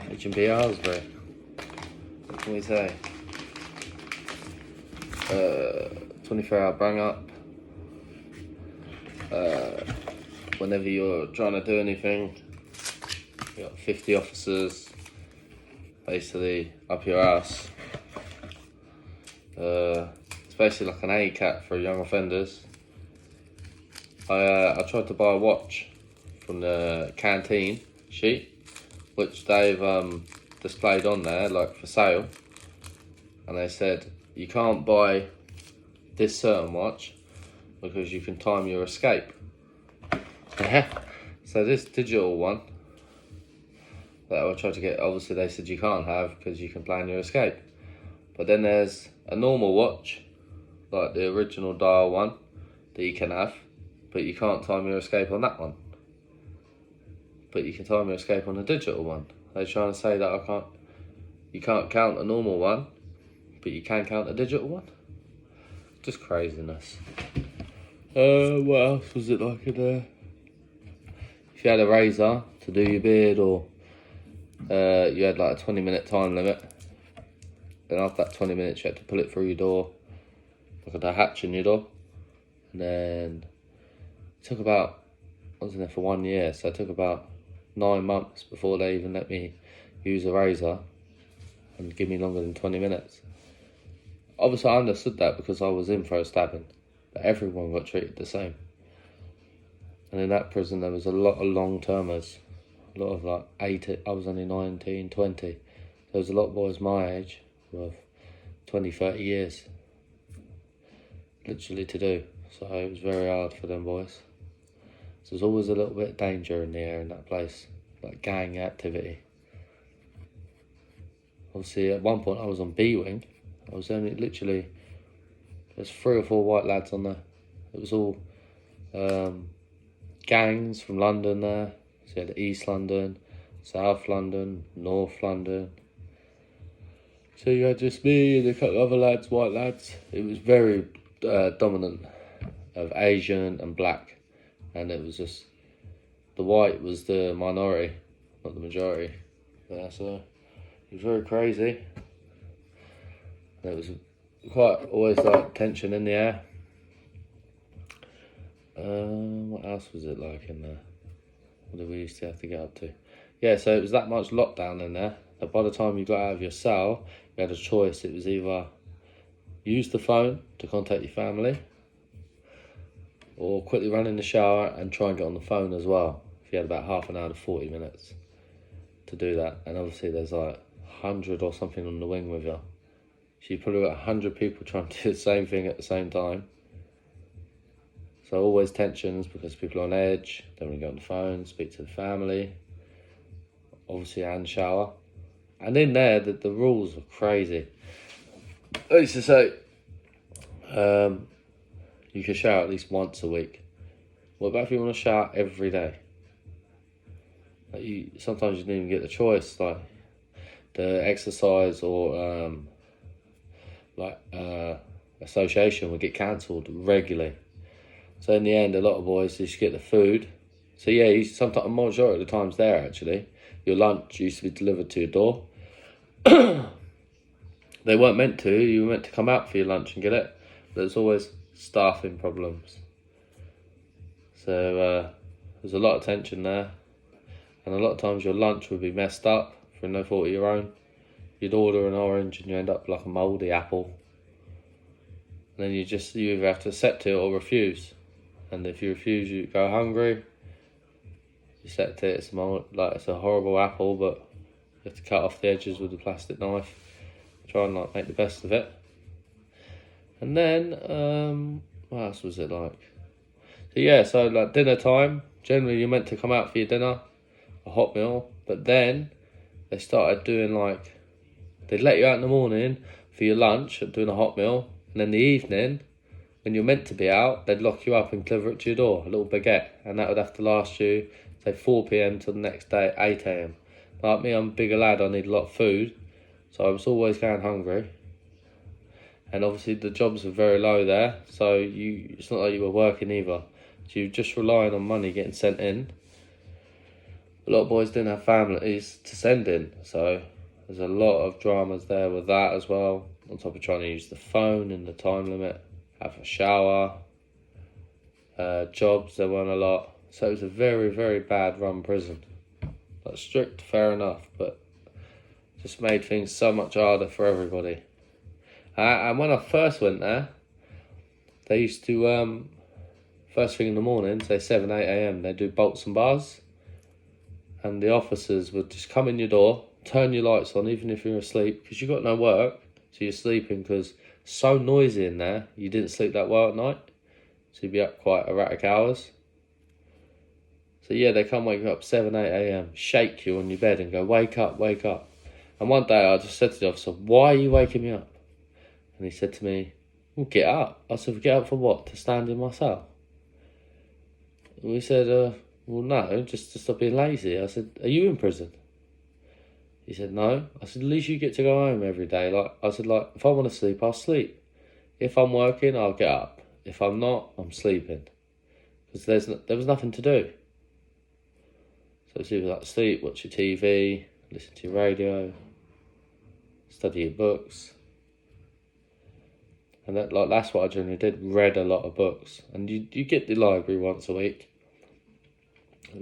H&B Ayelsbery. What can we say? 24-hour bang up. Whenever you're trying to do anything, you got 50 officers basically up your ass. It's basically like an ACAT for young offenders. I tried to buy a watch from the canteen sheet, which they've displayed on there like for sale, and they said you can't buy this certain watch because you can time your escape. So this digital one that I tried to get, obviously they said you can't have because you can plan your escape. But then there's a normal watch, like the original dial one, that you can have, but you can't time your escape on that one. But you can time your escape on the digital one. They're trying to say that you can't count a normal one, but you can count a digital one. Just craziness. What else was it like in there? If you had a razor to do your beard, or you had like a 20-minute time limit, then after that 20 minutes you had to pull it through your door, like a hatch in your door. And then it took about, I was in there for 1 year, so it took about 9 months before they even let me use a razor and give me longer than 20 minutes. Obviously I understood that because I was in for a stabbing, but everyone got treated the same. And in that prison there was a lot of long-termers, a lot of like 80, I was only 19, 20. There was a lot of boys my age who have 20, 30 years literally to do. So it was very hard for them boys. So there's always a little bit of danger in the air in that place, like gang activity. Obviously at one point I was on B wing. I was only literally, there's 3 or 4 white lads on there. It was all gangs from London there. So you had East London, South London, North London. So you had just me and a couple of other lads, white lads. It was very dominant of Asian and black. And it was just, the white was the minority, not the majority. Yeah, so it was very crazy. And it was quite always like tension in the air. What else was it like in there? What did we used to have to get up to? Yeah, so it was that much lockdown in there that by the time you got out of your cell, you had a choice. It was either use the phone to contact your family, or quickly run in the shower and try and get on the phone as well. If you had about half an hour to 40 minutes to do that. And obviously there's like 100 or something on the wing with you. So you probably got 100 people trying to do the same thing at the same time. So always tensions because people are on edge, don't really get on the phone, speak to the family, obviously hand shower. And in there, the rules are crazy. I used to say, you can shower at least once a week. What about if you want to shower every day? Like sometimes you didn't even get the choice, like the exercise or association would get cancelled regularly. So in the end, a lot of boys used to get the food. So yeah, sometimes majority of the times there actually, your lunch used to be delivered to your door. They weren't meant to. You were meant to come out for your lunch and get it. But there's always staffing problems. So there's a lot of tension there. And a lot of times your lunch would be messed up for no fault of your own. You'd order an orange and you end up like a mouldy apple. And then you either have to accept it or refuse. And if you refuse, you go hungry. You accept it, it's a horrible apple, but you have to cut off the edges with a plastic knife. Try and like make the best of it. And then, what else was it like? So yeah, so like dinner time, generally you're meant to come out for your dinner, a hot meal, but then they started doing like, they'd let you out in the morning for your lunch, doing a hot meal, and in the evening, when you're meant to be out, they'd lock you up and deliver it to your door, a little baguette, and that would have to last you, say 4 p.m. till the next day, 8 a.m. Like me, I'm a bigger lad, I need a lot of food, so I was always going hungry. And obviously the jobs were very low there, so it's not like you were working either. So you're just relying on money getting sent in. a lot of boys didn't have families to send in, so there's a lot of dramas there with that as well. On top of trying to use the phone in the time limit, have a shower, jobs, there weren't a lot. So it was a very, very bad run prison. Like strict, fair enough, but just made things so much harder for everybody. And when I first went there, they used to, first thing in the morning, say 7, 8 a.m, they do bolts and bars. And the officers would just come in your door, turn your lights on, even if you're asleep, because you've got no work, so you're sleeping, because it's so noisy in there, you didn't sleep that well at night, so you'd be up quite erratic hours. So yeah, they come wake you up 7, 8 a.m, shake you on your bed and go, wake up, wake up. And one day I just said to the officer, why are you waking me up? And he said to me, well, get up. I said, get up for what? To stand in my cell? And we said, well, no, just to stop being lazy. I said, are you in prison? He said, no. I said, at least you get to go home every day. I said, if I want to sleep, I'll sleep. If I'm working, I'll get up. If I'm not, I'm sleeping. Because there was nothing to do. So it's either sleep, watch your TV, listen to your radio, study your books. And that's what I generally did, read a lot of books. And you get the library once a week.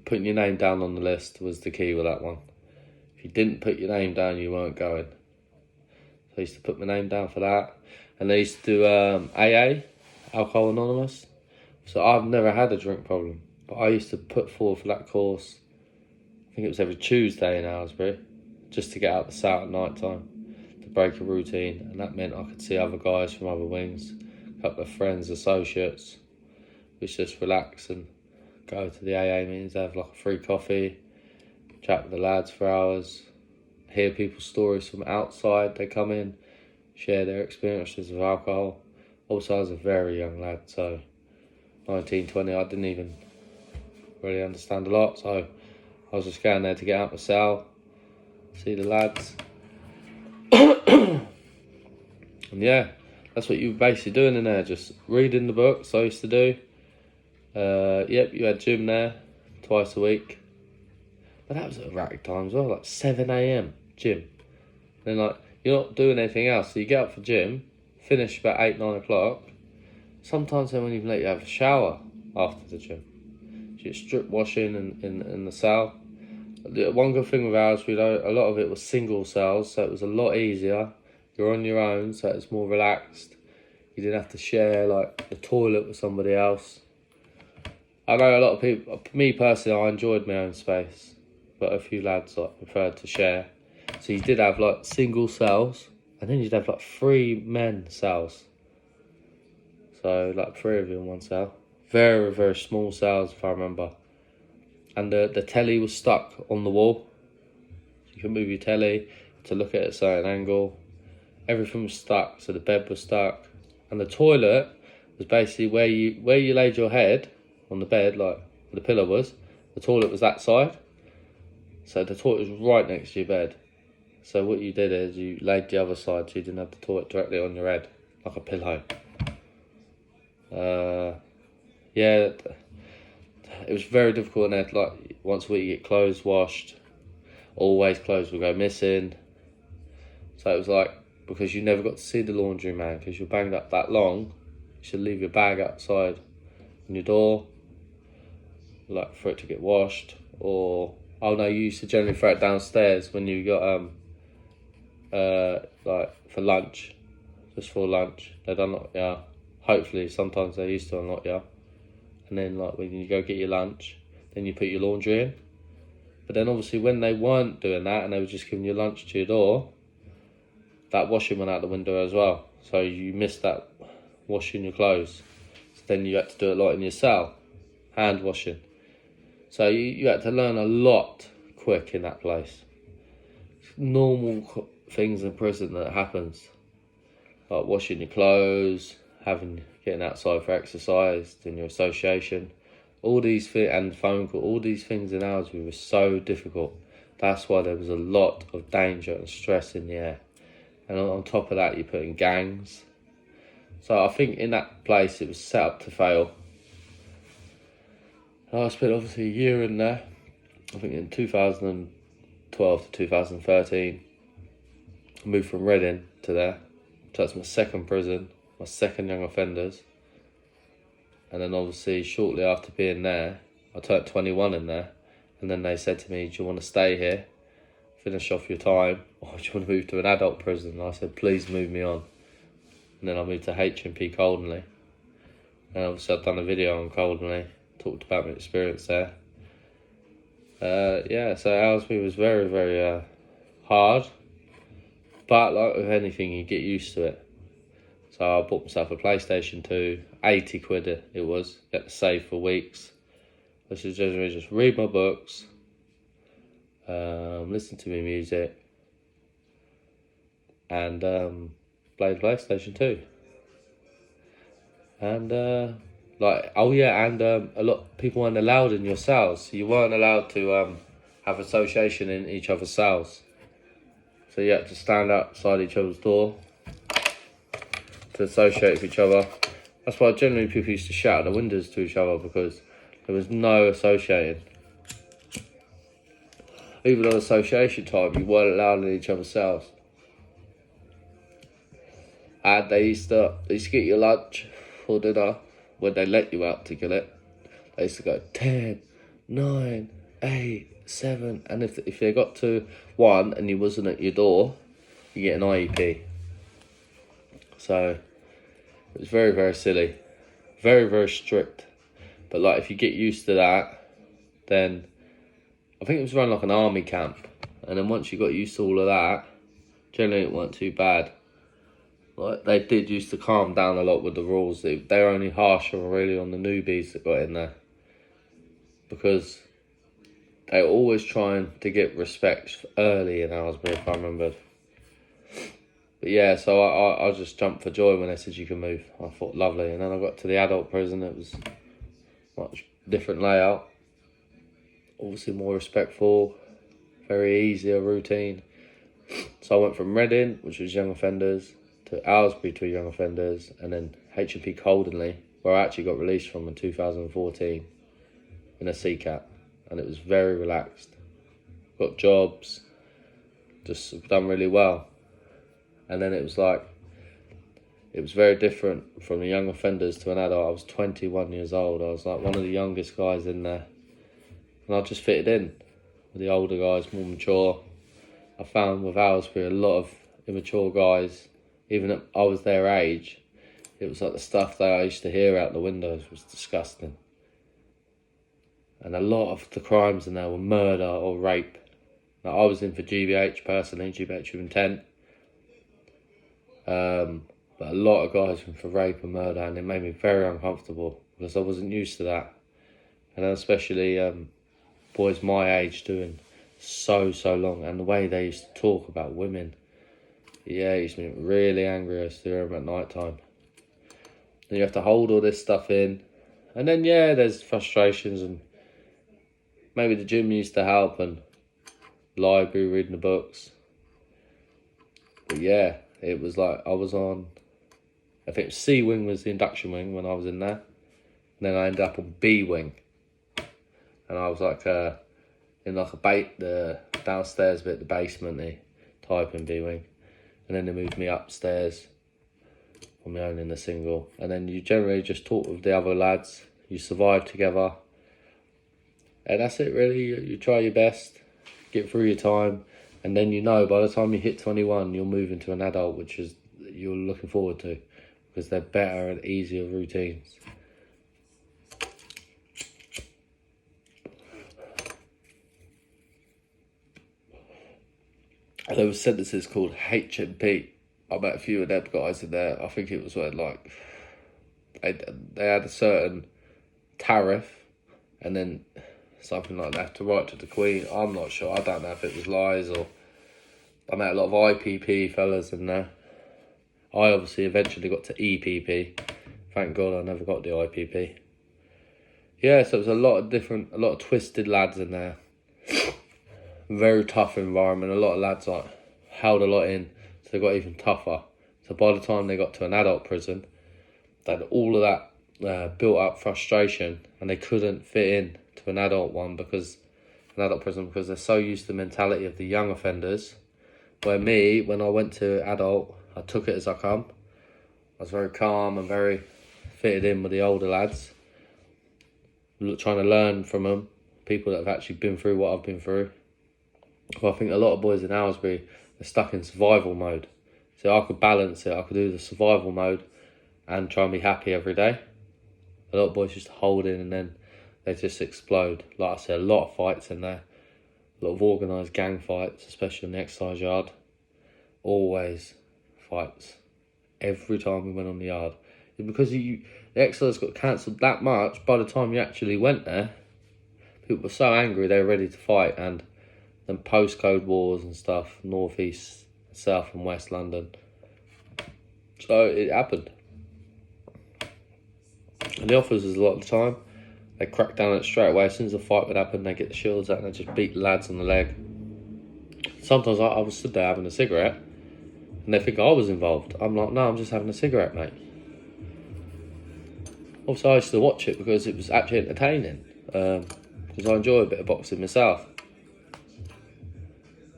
Putting your name down on the list was the key with that one. If you didn't put your name down, you weren't going. So I used to put my name down for that. And I used to do AA, Alcohol Anonymous. So I've never had a drink problem. But I used to put forward for that course, I think it was every Tuesday in Ayelsbery, just to get out the cell at night time, to break a routine. And that meant I could see other guys from other wings, a couple of friends, associates, which just relax and go to the AA meetings, have like a free coffee, chat with the lads for hours, hear people's stories from outside. They come in, share their experiences of alcohol. Also, I was a very young lad, so 19, 20, I didn't even really understand a lot, so I was just going there to get out my cell, see the lads. And yeah, that's what you were basically doing in there, just reading the books I used to do. Yep, you had gym there twice a week. But that was at erratic times as well, like 7 a.m, gym. Then you're not doing anything else, so you get up for gym, finish about 8, 9 o'clock. Sometimes they won't even let you have a shower after the gym. So you get strip washing in the cell. The one good thing with ours, a lot of it was single cells, so it was a lot easier. You're on your own, so it's more relaxed. You didn't have to share the toilet with somebody else. I know a lot of people, me personally, I enjoyed my own space, but a few lads preferred to share. So you did have single cells, and then you'd have 3 men cells. So 3 of you in one cell. Very, very small cells, if I remember. And the telly was stuck on the wall. So you could move your telly to look at a certain angle. Everything was stuck, so the bed was stuck. And the toilet was basically where you laid your head on the bed, where the pillow was. The toilet was that side. So the toilet was right next to your bed. So what you did is you laid the other side, so you didn't have the toilet directly on your head, like a pillow. Yeah, it was very difficult in there. Once a week you get clothes washed. Always clothes would go missing. So it was because you never got to see the laundry man, because you're banged up that long, you should leave your bag outside on your door, for it to get washed. Or, oh no, you used to generally throw it downstairs when you got, for lunch. Just for lunch. They'd unlock you. Hopefully, sometimes they used to unlock you. And then, when you go get your lunch, then you put your laundry in. But then, obviously, when they weren't doing that and they were just giving you lunch to your door, that washing went out the window as well. So you missed that washing your clothes. So then you had to do it in your cell, hand washing. So you had to learn a lot quick in that place. Normal things in prison that happens, like washing your clothes, getting outside for exercise, doing your association, all these things, and phone call, all these things in ours were so difficult. That's why there was a lot of danger and stress in the air. And on top of that, you put in gangs. So I think in that place, it was set up to fail. I spent obviously a year in there. I think in 2012 to 2013, I moved from Reading to there. So that's my second prison, my second young offenders. And then obviously shortly after being there, I turned 21 in there. And then they said to me, do you want to stay here, finish off your time, or do you want to move to an adult prison? And I said, please move me on. And then I moved to H&P Coldenley. And obviously I've done a video on Coldenley, talked about my experience there. So Aylesbury was very, very hard. But like with anything, you get used to it. So I bought myself a PlayStation 2, 80 quid it was, get to save for weeks. I should generally just read my books, listen to my music, and play the PlayStation 2. And a lot of people weren't allowed in your cells. You weren't allowed to have association in each other's cells. So you had to stand outside each other's door to associate with each other. That's why generally people used to shout at the windows to each other, because there was no associating. Even on association time, you weren't allowed in each other's cells. And they used to get your lunch for dinner when they let you out to get it. They used to go 10, 9, 8, 7, and if they got to 1 and you wasn't at your door, you get an IEP. So it was very, very silly, very, very strict. But like if you get used to that, then I think it was run like an army camp. And then once you got used to all of that, generally it weren't too bad. Like they did used to calm down a lot with the rules. They were only harsher really on the newbies that got in there, because they were always trying to get respect early in Aylesbury, if I remembered. But yeah, so I just jumped for joy when they said you can move. I thought lovely. And then I got to the adult prison. It was much different layout. Obviously more respectful, very easier routine. So I went from Reading, which was young offenders, to Aylesbury to young offenders, and then H&P Coldenley, where I actually got released from in 2014 in a CCAT. And it was very relaxed. Got jobs, just done really well. And then it was very different from the young offenders to an adult. I was 21 years old. I was like one of the youngest guys in there. And I just fitted in with the older guys, more mature. I found with Aylesbury a lot of immature guys, even if I was their age. It was like the stuff that I used to hear out the windows was disgusting. And a lot of the crimes in there were murder or rape. Now, I was in for GBH personally, GBH with intent. But a lot of guys went for rape and murder, and it made me very uncomfortable because I wasn't used to that. And especially boys my age doing so long, and the way they used to talk about women. Yeah, it used to make me really angry. I used to hear them at night time. Then you have to hold all this stuff in. And then, yeah, there's frustrations, and maybe the gym used to help, and library, reading the books. But yeah, it was like I was on, I think C wing was the induction wing when I was in there. And then I ended up on B wing. And I was like in like the downstairs bit, the basement, the type in B wing. And then they moved me upstairs on my own in the single. And then you generally just talk with the other lads. You survive together. And that's it really. You try your best, get through your time. And then you know by the time you hit 21, you'll move into an adult, which is you're looking forward to. Because they're better and easier routines. And there were sentences called H&P. I met a few of them guys in there. I think it was when like they had a certain tariff, and then something like that to write to the Queen. I'm not sure. I don't know if it was lies or. I met a lot of IPP fellas in there. I obviously eventually got to EPP. Thank God I never got the IPP. Yeah, so it was a lot of twisted lads in there. Very tough environment. A lot of lads like held a lot in, so they got even tougher. So by the time they got to an adult prison, they had all of that built up frustration, and they couldn't fit in to an adult one because an an adult prison because they're so used to the mentality of the young offenders. Where me, when I went to adult, I took it as I come. I was very calm and very fitted in with the older lads, trying to learn from them, people that have actually been through what I've been through. Well, I think a lot of boys in Aylesbury are stuck in survival mode. So I could balance it. I could do the survival mode and try and be happy every day. A lot of boys just hold in and then they just explode. Like I said, a lot of fights in there. A lot of organised gang fights, especially in the exercise yard. Always fights. Every time we went on the yard. It's because the exercise got cancelled that much, by the time you actually went there, people were so angry they were ready to fight. And then postcode wars and stuff, north, east, south and west London. So it happened. And the officers, a lot of the time, they crack down on it straight away. As soon as a fight would happen, they get the shields out and they just beat the lads on the leg. Sometimes I was stood there having a cigarette and they think I was involved. I'm like, no, I'm just having a cigarette, mate. Also, I used to watch it because it was actually entertaining. Because I enjoy a bit of boxing myself.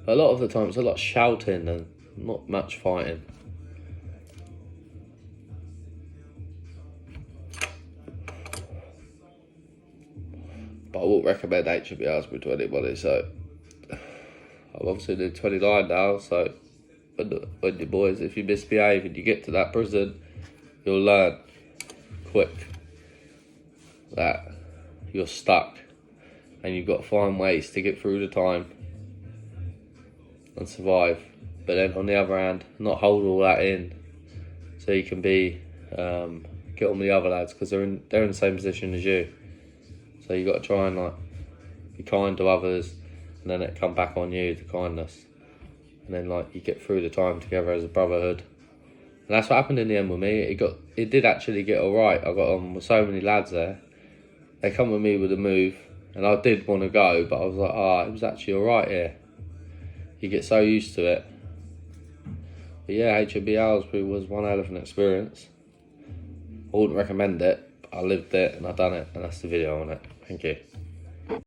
But a lot of the time, it's a lot of shouting and not much fighting. But I wouldn't recommend HMB Aylesbury to anybody, so I'm obviously doing 29 now, so when you boys, if you misbehave and you get to that prison, you'll learn quick that you're stuck and you've got to find ways to get through the time and survive. But then on the other hand, not hold all that in so you can be get on with the other lads because they're in the same position as you. So you got to try and like be kind to others, and then it come back on you, the kindness, and then like you get through the time together as a brotherhood. And that's what happened in the end with me. It did actually get all right. I got on with so many lads there. They come with me with a move, and I did want to go, but I was like, it was actually all right here. You get so used to it. But yeah, HMB Aylesbury was one hell of an experience. I wouldn't recommend it, but I lived it and I done it, and that's the video on it. Thank you.